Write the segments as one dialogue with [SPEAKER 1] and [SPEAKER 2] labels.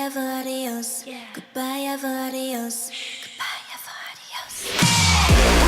[SPEAKER 1] ever, adios. Goodbye, ever, adios. Goodbye, ever, adios.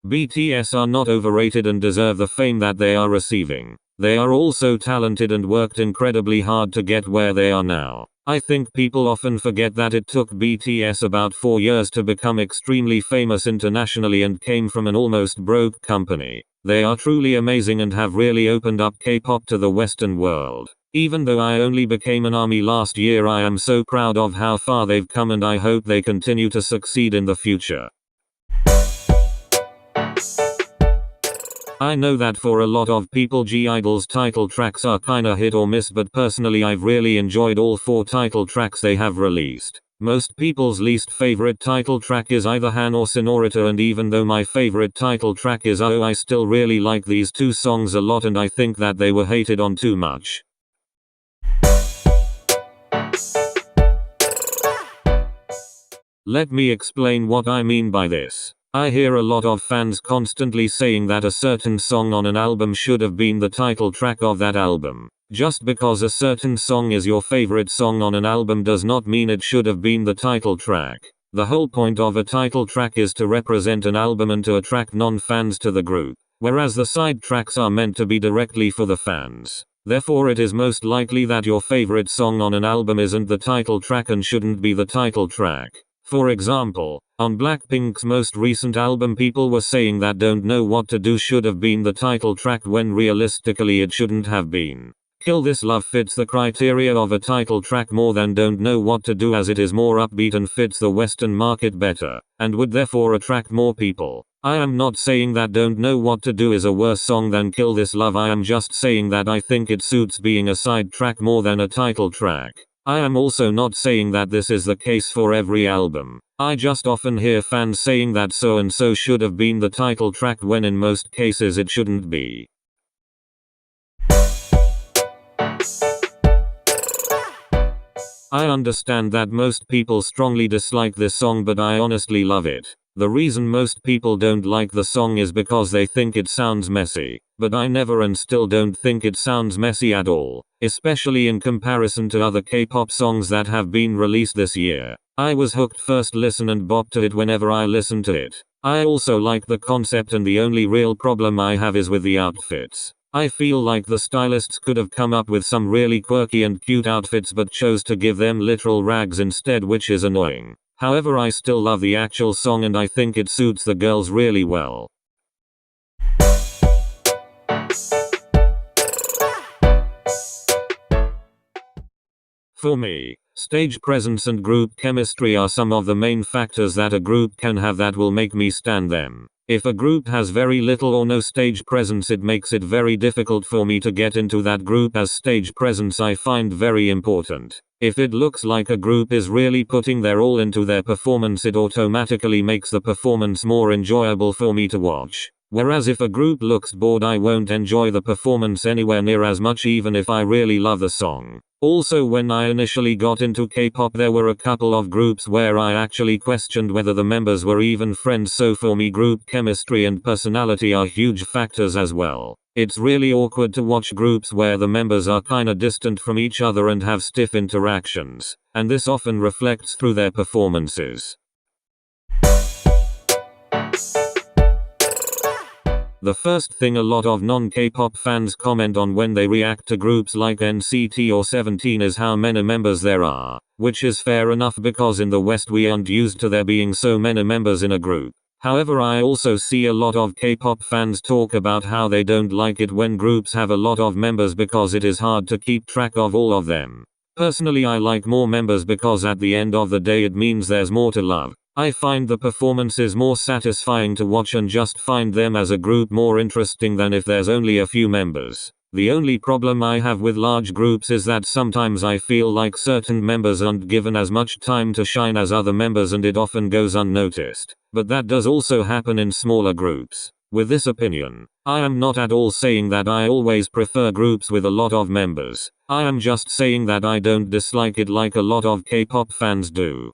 [SPEAKER 2] BTS are not overrated and deserve the fame that they are receiving. They are also talented and worked incredibly hard to get where they are now. I think people often forget that it took BTS about 4 years to become extremely famous internationally and came from an almost broke company. They are truly amazing and have really opened up K-pop to the Western world. Even though I only became an ARMY last year, I am so proud of how far they've come and I hope they continue to succeed in the future. I know that for a lot of people G-Idle's title tracks are kinda hit or miss, but personally I've really enjoyed all 4 title tracks they have released. Most people's least favorite title track is either Han or Senorita, and even though my favorite title track is Oh, I still really like these 2 songs a lot and I think that they were hated on too much. Let me explain what I mean by this. I hear a lot of fans constantly saying that a certain song on an album should have been the title track of that album. Just because a certain song is your favorite song on an album does not mean it should have been the title track. The whole point of a title track is to represent an album and to attract non-fans to the group, whereas the side tracks are meant to be directly for the fans. Therefore it is most likely that your favorite song on an album isn't the title track and shouldn't be the title track. For example, on Blackpink's most recent album people were saying that Don't Know What to Do should have been the title track when realistically it shouldn't have been. Kill This Love fits the criteria of a title track more than Don't Know What to Do, as it is more upbeat and fits the Western market better, and would therefore attract more people. I am not saying that Don't Know What to Do is a worse song than Kill This Love, I am just saying that I think it suits being a side track more than a title track. I am also not saying that this is the case for every album. I just often hear fans saying that so and so should have been the title track when in most cases it shouldn't be. I understand that most people strongly dislike this song, but I honestly love it. The reason most people don't like the song is because they think it sounds messy, but I never and still don't think it sounds messy at all, especially in comparison to other K-pop songs that have been released this year. I was hooked first listen and bop to it whenever I listen to it. I also like the concept, and the only real problem I have is with the outfits. I feel like the stylists could have come up with some really quirky and cute outfits but chose to give them literal rags instead, which is annoying. However, I still love the actual song and I think it suits the girls really well. For me, stage presence and group chemistry are some of the main factors that a group can have that will make me stan them. If a group has very little or no stage presence, it makes it very difficult for me to get into that group, as stage presence I find very important. If it looks like a group is really putting their all into their performance, it automatically makes the performance more enjoyable for me to watch. Whereas if a group looks bored, I won't enjoy the performance anywhere near as much, even if I really love the song. Also, when I initially got into K-pop, there were a couple of groups where I actually questioned whether the members were even friends, so for me group chemistry and personality are huge factors as well. It's really awkward to watch groups where the members are kinda distant from each other and have stiff interactions, and this often reflects through their performances. The first thing a lot of non-K-pop fans comment on when they react to groups like NCT or 17 is how many members there are, which is fair enough because in the West we aren't used to there being so many members in a group. However, I also see a lot of K-pop fans talk about how they don't like it when groups have a lot of members because it is hard to keep track of all of them. Personally, I like more members because at the end of the day it means there's more to love. I find the performances more satisfying to watch and just find them as a group more interesting than if there's only a few members. The only problem I have with large groups is that sometimes I feel like certain members aren't given as much time to shine as other members and it often goes unnoticed. But that does also happen in smaller groups. With this opinion, I am not at all saying that I always prefer groups with a lot of members. I am just saying that I don't dislike it like a lot of K-pop fans do.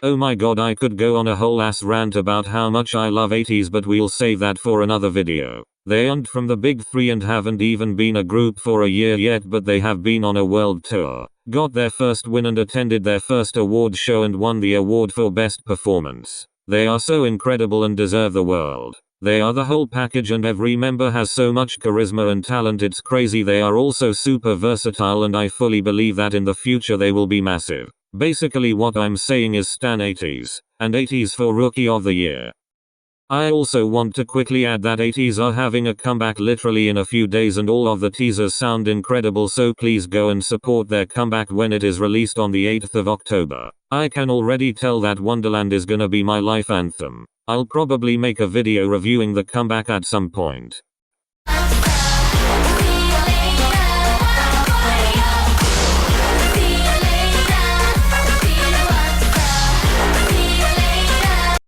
[SPEAKER 2] Oh my god, I could go on a whole ass rant about how much I love ateez, but we'll save that for another video. They aren't from the big three and haven't even been a group for a year yet, but they have been on a world tour, got their first win and attended their first award show and won the award for best performance. They are so incredible and deserve the world. They are the whole package and every member has so much charisma and talent, it's crazy. They are also super versatile and I fully believe that in the future they will be massive. Basically what I'm saying is stan ateez, and ateez for Rookie of the Year. I also want to quickly add that ateez are having a comeback literally in a few days and all of the teasers sound incredible, so please go and support their comeback when it is released on the 8th of October. I can already tell that Wonderland is gonna be my life anthem. I'll probably make a video reviewing the comeback at some point.